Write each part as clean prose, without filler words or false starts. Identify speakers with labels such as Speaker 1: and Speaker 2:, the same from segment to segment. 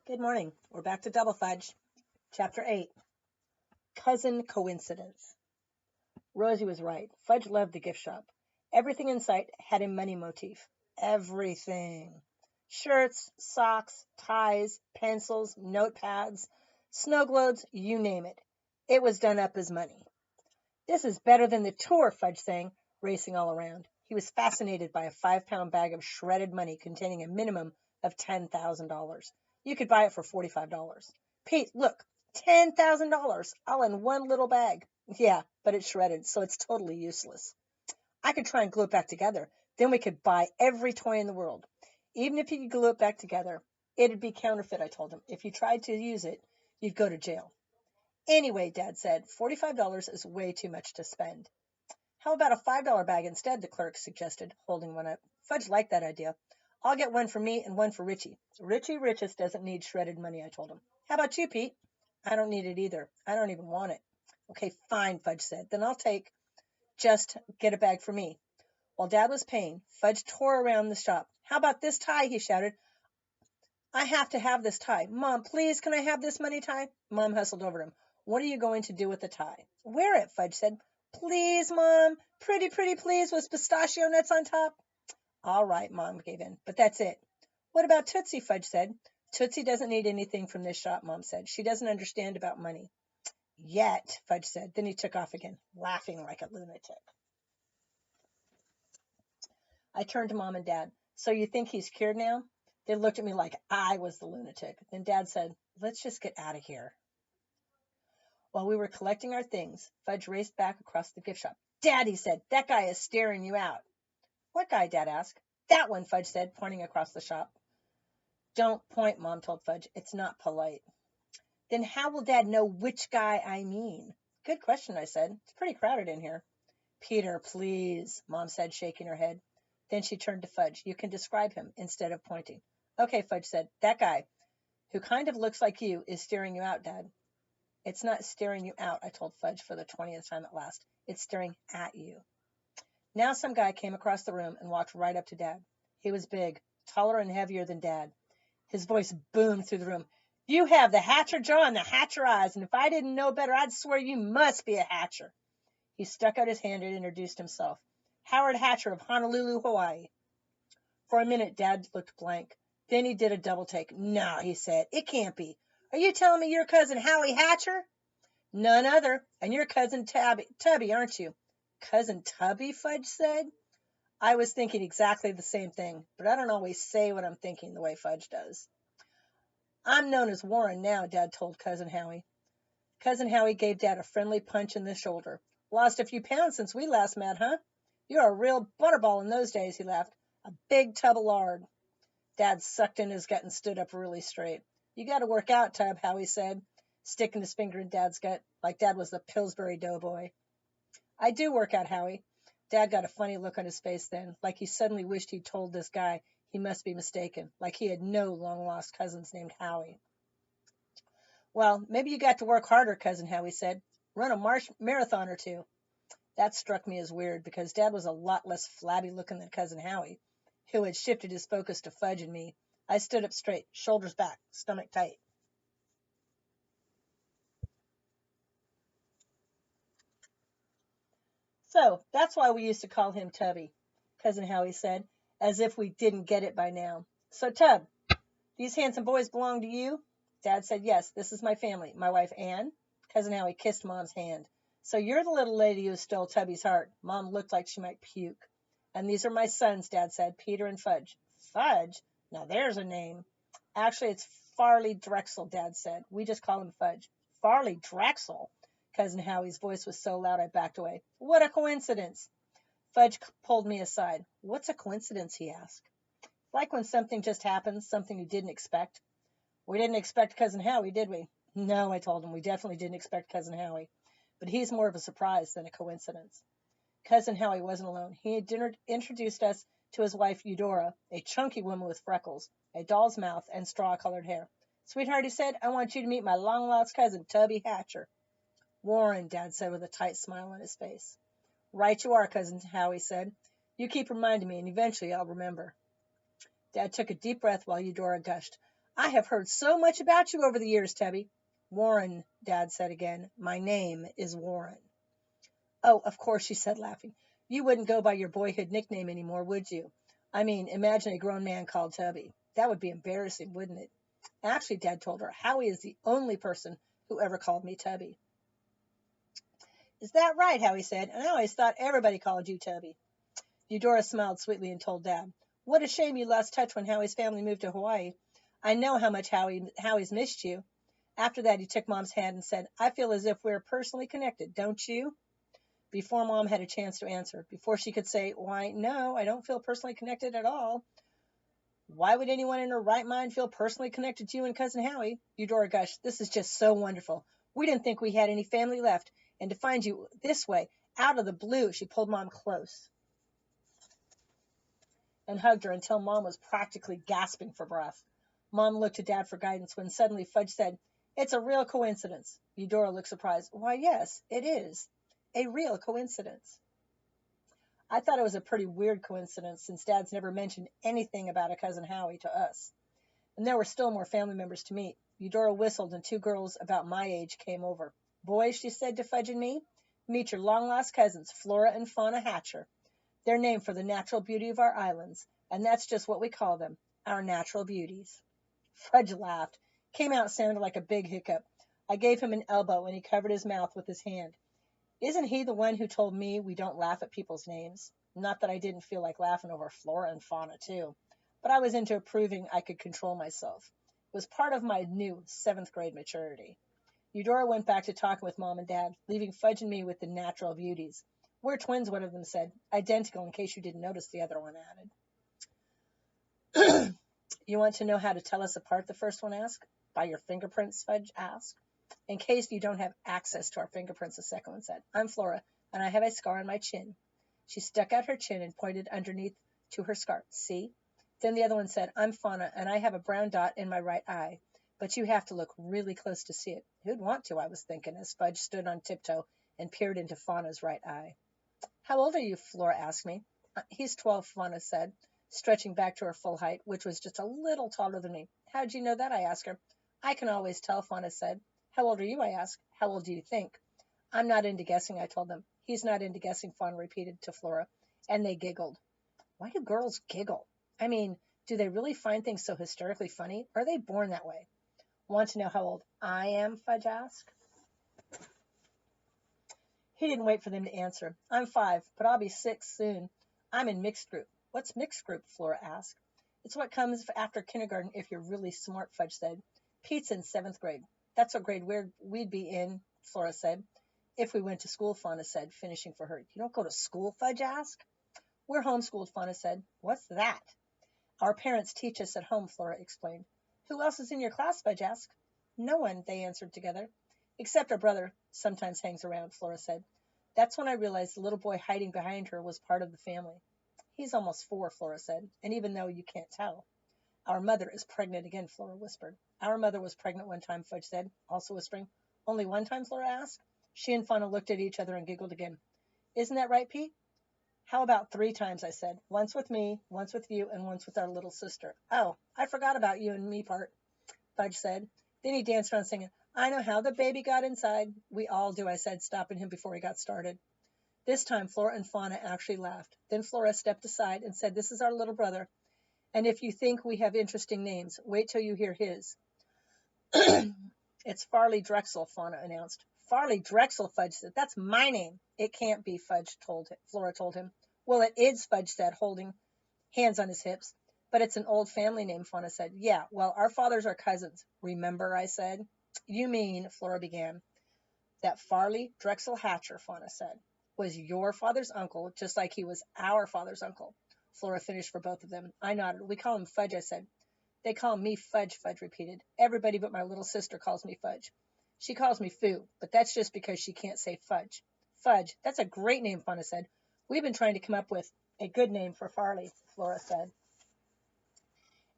Speaker 1: Good morning. We're back to Double Fudge. Chapter 8. Cousin Coincidence. Rosie was right. Fudge loved the gift shop. Everything in sight had a money motif. Everything. Shirts, socks, ties, pencils, notepads, snow globes, you name it. It was done up as money. This is better than the tour, Fudge sang, racing all around. He was fascinated by a 5-pound bag of shredded money containing a minimum of $10,000. You could buy it for $45. Pete, look, $10,000 all in one little bag. Yeah, but it's shredded, so it's totally useless. I could try and glue it back together. Then we could buy every toy in the world. Even if you could glue it back together, it'd be counterfeit, I told him. If you tried to use it, you'd go to jail. Anyway, Dad said, $45 is way too much to spend. How about a $5 bag instead? The clerk suggested, holding one up. Fudge liked that idea. I'll get one for me and one for Richie. Richie Richest doesn't need shredded money, I told him. How about you, Pete? I don't need it either. I don't even want it. Okay, fine, Fudge said. Then I'll just get a bag for me. While Dad was paying, Fudge tore around the shop. How about this tie? He shouted. I have to have this tie. Mom, please, can I have this money tie? Mom hustled over to him. What are you going to do with the tie? Wear it, Fudge said. Please, Mom. Pretty, pretty please, with pistachio nuts on top. All right, Mom gave in, but that's it. What about Tootsie? Fudge said. Tootsie doesn't need anything from this shop, Mom said. She doesn't understand about money. Yet, Fudge said. Then he took off again, laughing like a lunatic. I turned to Mom and Dad. So you think he's cured now? They looked at me like I was the lunatic. Then Dad said, let's just get out of here. While we were collecting our things, Fudge raced back across the gift shop. Dad, he said, that guy is staring you out. What guy? Dad asked. That one, Fudge said, pointing across the shop. Don't point, Mom told Fudge. It's not polite. Then how will Dad know which guy I mean? Good question, I said. It's pretty crowded in here. Peter, please, Mom said, shaking her head. Then she turned to Fudge. You can describe him instead of pointing. Okay, Fudge said. That guy, who kind of looks like you, is staring you out, Dad. It's not staring you out, I told Fudge for the 20th time at last. It's staring at you. Now some guy came across the room and walked right up to Dad. He was big, taller and heavier than Dad. His voice boomed through the room. You have the Hatcher jaw and the Hatcher eyes, and if I didn't know better, I'd swear you must be a Hatcher. He stuck out his hand and introduced himself. Howard Hatcher of Honolulu, Hawaii. For a minute, Dad looked blank. Then he did a double take. No, he said, it can't be. Are you telling me you're cousin Howie Hatcher? None other. And you're cousin Tubby, aren't you? Cousin Tubby, Fudge said. I was thinking exactly the same thing, but I don't always say what I'm thinking the way Fudge does. I'm known as Warren now, Dad told Cousin Howie. Cousin Howie gave Dad a friendly punch in the shoulder. Lost a few pounds since we last met, huh? You're a real butterball in those days, he laughed. A big tub of lard. Dad sucked in his gut and stood up really straight. You got to work out, Tub, Howie said, sticking his finger in Dad's gut like Dad was the Pillsbury Doughboy. I do work out, Howie. Dad got a funny look on his face then, like he suddenly wished he'd told this guy he must be mistaken, like he had no long-lost cousins named Howie. Well, maybe you got to work harder, Cousin Howie said. Run a marathon or two. That struck me as weird because Dad was a lot less flabby-looking than Cousin Howie, who had shifted his focus to Fudge and me. I stood up straight, shoulders back, stomach tight. So, that's why we used to call him Tubby, Cousin Howie said, as if we didn't get it by now. So, Tub, these handsome boys belong to you? Dad said, yes, this is my family. My wife, Anne. Cousin Howie kissed Mom's hand. So you're the little lady who stole Tubby's heart. Mom looked like she might puke. And these are my sons, Dad said, Peter and Fudge. Fudge? Now there's a name. Actually, it's Farley Drexel, Dad said. We just call him Fudge. Farley Drexel? Cousin Howie's voice was so loud I backed away. What a coincidence. Fudge pulled me aside. What's a coincidence, he asked. Like when something just happens, something you didn't expect. We didn't expect Cousin Howie, did we? No, I told him. We definitely didn't expect Cousin Howie. But he's more of a surprise than a coincidence. Cousin Howie wasn't alone. He had introduced us to his wife, Eudora, a chunky woman with freckles, a doll's mouth, and straw-colored hair. Sweetheart, he said, I want you to meet my long-lost cousin, Tubby Hatcher. Warren, Dad said with a tight smile on his face. Right you are, Cousin Howie said. You keep reminding me, and eventually I'll remember. Dad took a deep breath while Eudora gushed. I have heard so much about you over the years, Tubby. Warren, Dad said again. My name is Warren. Oh, of course, she said, laughing. You wouldn't go by your boyhood nickname anymore, would you? I mean, imagine a grown man called Tubby. That would be embarrassing, wouldn't it? Actually, Dad told her, Howie is the only person who ever called me Tubby. Is that right? Howie said. And I always thought everybody called you Tubby. Eudora smiled sweetly and told Dad, What a shame you lost touch when Howie's family moved to Hawaii. I know how much Howie's missed you. After that, he took Mom's hand and said, I feel as if we're personally connected, don't you? Before Mom had a chance to answer, before she could say, Why, no, I don't feel personally connected at all. Why would anyone in her right mind feel personally connected to you and Cousin Howie? Eudora gushed, This is just so wonderful. We didn't think we had any family left. And to find you this way, out of the blue, she pulled Mom close and hugged her until Mom was practically gasping for breath. Mom looked to Dad for guidance when suddenly Fudge said, It's a real coincidence. Eudora looked surprised. Why, yes, it is. A real coincidence. I thought it was a pretty weird coincidence since Dad's never mentioned anything about a Cousin Howie to us. And there were still more family members to meet. Eudora whistled and 2 girls about my age came over. Boys, she said to Fudge and me, meet your long-lost cousins, Flora and Fauna Hatcher. They're named for the natural beauty of our islands, and that's just what we call them, our natural beauties. Fudge laughed. Came out sounded like a big hiccup. I gave him an elbow, and he covered his mouth with his hand. Isn't he the one who told me we don't laugh at people's names? Not that I didn't feel like laughing over Flora and Fauna, too. But I was into proving I could control myself. It was part of my new 7th grade maturity. Eudora went back to talking with Mom and Dad, leaving Fudge and me with the natural beauties. We're twins, one of them said. Identical, in case you didn't notice, the other one added. You want to know how to tell us apart, the first one asked. By your fingerprints, Fudge asked. In case you don't have access to our fingerprints, the second one said. I'm Flora, and I have a scar on my chin. She stuck out her chin and pointed underneath to her scar. See? Then the other one said, I'm Fauna, and I have a brown dot in my right eye. But you have to look really close to see it. Who'd want to, I was thinking, as Fudge stood on tiptoe and peered into Fauna's right eye. How old are you? Flora asked me. He's 12, Fauna said, stretching back to her full height, which was just a little taller than me. How'd you know that? I asked her. I can always tell, Fauna said. How old are you? I asked. How old do you think? I'm not into guessing, I told them. He's not into guessing, Fauna repeated to Flora, and they giggled. Why do girls giggle? I mean, do they really find things so hysterically funny? Or are they born that way? Want to know how old I am? Fudge asked. He didn't wait for them to answer. I'm 5, but I'll be 6 soon. I'm in mixed group. What's mixed group? Flora asked. It's what comes after kindergarten if you're really smart, Fudge said. Pete's in 7th grade. That's what grade we'd be in, Flora said. If we went to school, Fauna said, finishing for her. You don't go to school, Fudge asked. We're homeschooled, Fauna said. What's that? Our parents teach us at home, Flora explained. Who else is in your class? Fudge asked. No one, they answered together. Except our brother sometimes hangs around, Flora said. That's when I realized the little boy hiding behind her was part of the family. He's almost 4, Flora said, and even though you can't tell. Our mother is pregnant again, Flora whispered. Our mother was pregnant one time, Fudge said, also whispering. Only one time, Flora asked. She and Fauna looked at each other and giggled again. Isn't that right, Pete? How about 3 times, I said. Once with me, once with you, and once with our little sister. Oh, I forgot about you and me part, Fudge said. Then he danced around singing, I know how the baby got inside. We all do, I said, stopping him before he got started. This time, Flora and Fauna actually laughed. Then Flora stepped aside and said, This is our little brother. And if you think we have interesting names, wait till you hear his. It's Farley Drexel, Fauna announced. Farley Drexel, Fudge said. That's my name. It can't be, Flora told him. Well, it is, Fudge said, holding hands on his hips. But it's an old family name, Fauna said. Yeah, well, our fathers are cousins. Remember, I said. You mean, Flora began. That Farley Drexel Hatcher, Fauna said, was your father's uncle, just like he was our father's uncle. Flora finished for both of them. I nodded. We call him Fudge, I said. They call me Fudge, Fudge repeated. Everybody but my little sister calls me Fudge. She calls me Foo, but that's just because she can't say Fudge. Fudge, that's a great name, Fauna said. We've been trying to come up with a good name for Farley, Flora said.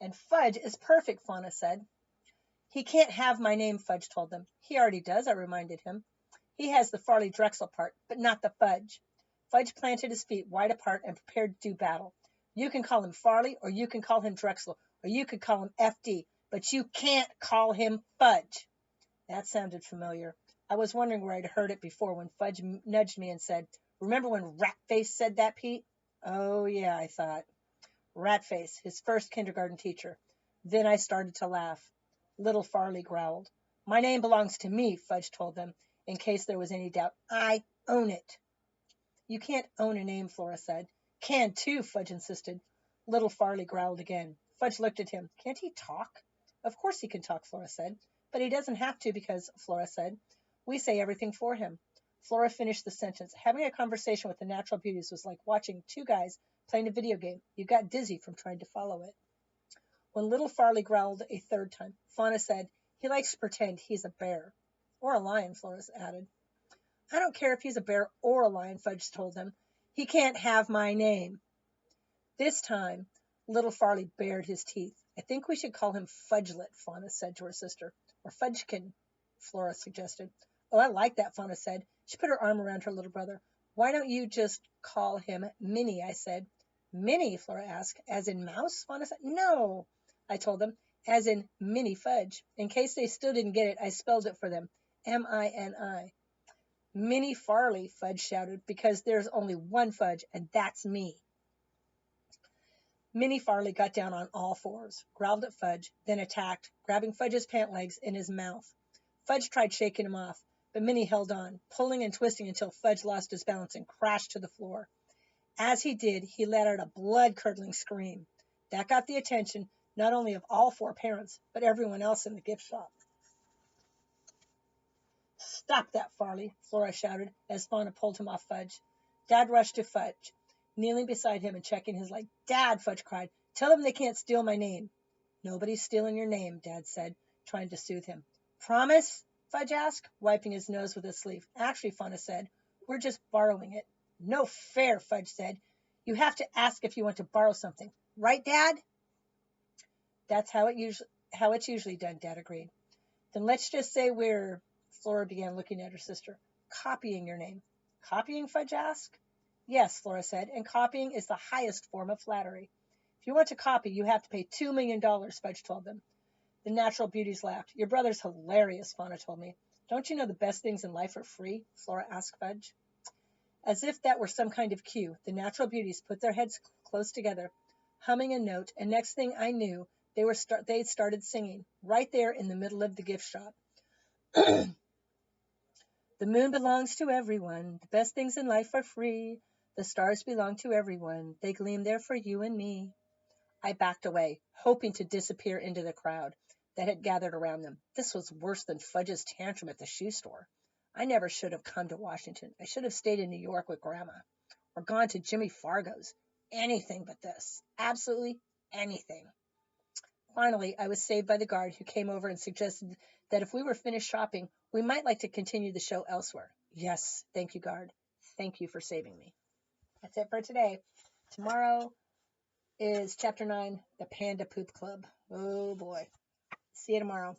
Speaker 1: And Fudge is perfect, Fauna said. He can't have my name, Fudge told them. He already does, I reminded him. He has the Farley Drexel part, but not the Fudge. Fudge planted his feet wide apart and prepared to do battle. You can call him Farley, or you can call him Drexel, or you could call him FD. But you can't call him Fudge. That sounded familiar. I was wondering where I'd heard it before when Fudge nudged me and said, "Remember when Ratface said that, Pete?" Oh, yeah, I thought. Ratface, his first kindergarten teacher. Then I started to laugh. Little Farley growled. "My name belongs to me," Fudge told them, in case there was any doubt. "I own it." "You can't own a name," Flora said. "Can too," Fudge insisted. Little Farley growled again. Fudge looked at him. "Can't he talk?" "Of course he can talk," Flora said. "But he doesn't have to because," Flora said, "we say everything for him." Flora finished the sentence. Having a conversation with the natural beauties was like watching two guys playing a video game. You got dizzy from trying to follow it. When Little Farley growled a third time, Fauna said, "He likes to pretend he's a bear." "Or a lion," Flora added. "I don't care if he's a bear or a lion," Fudge told them. "He can't have my name." This time, Little Farley bared his teeth. "I think we should call him Fudgelet," Fauna said to her sister. "Or Fudgekin," Flora suggested. "Oh, I like that," Fauna said. She put her arm around her little brother. "Why don't you just call him Minnie?" I said. "Minnie?" Flora asked. "As in mouse?" Fauna said. "No," I told them. "As in Minnie Fudge. In case they still didn't get it, I spelled it for them. Mini. "Minnie Farley," Fudge shouted, "because there's only one Fudge, and that's me." Minnie Farley got down on all fours, growled at Fudge, then attacked, grabbing Fudge's pant legs in his mouth. Fudge tried shaking him off, but Minnie held on, pulling and twisting until Fudge lost his balance and crashed to the floor. As he did, he let out a blood-curdling scream. That got the attention not only of all four parents, but everyone else in the gift shop. "Stop that, Farley," Flora shouted as Fauna pulled him off Fudge. Dad rushed to Fudge, kneeling beside him and checking his leg. "Dad," Fudge cried, "tell them they can't steal my name." "Nobody's stealing your name," Dad said, trying to soothe him. "Promise?" Fudge asked, wiping his nose with his sleeve. "Actually," Fauna said, "we're just borrowing it." "No fair," Fudge said. "You have to ask if you want to borrow something. Right, Dad?" "That's how it's usually done," Dad agreed. "Then let's just say we're—" Flora began looking at her sister. "Copying your name." "Copying?" Fudge asked. "Yes," Flora said, "and copying is the highest form of flattery. If you want to copy, you have to pay $2 million, Fudge told them. The natural beauties laughed. "Your brother's hilarious," Fauna told me. "Don't you know the best things in life are free?" Flora asked Fudge. As if that were some kind of cue, the natural beauties put their heads close together, humming a note, and next thing I knew, they started singing, right there in the middle of the gift shop. "The moon belongs to everyone. The best things in life are free. The stars belong to everyone. They gleam there for you and me." I backed away, hoping to disappear into the crowd that had gathered around them. This was worse than Fudge's tantrum at the shoe store. I never should have come to Washington. I should have stayed in New York with Grandma, or gone to Jimmy Fargo's. Anything but this. Absolutely anything. Finally, I was saved by the guard, who came over and suggested that if we were finished shopping, we might like to continue the show elsewhere. Yes, thank you, guard. Thank you for saving me. That's it for today. Tomorrow is Chapter 9, The Panda Poop Club. Oh, boy. See you tomorrow.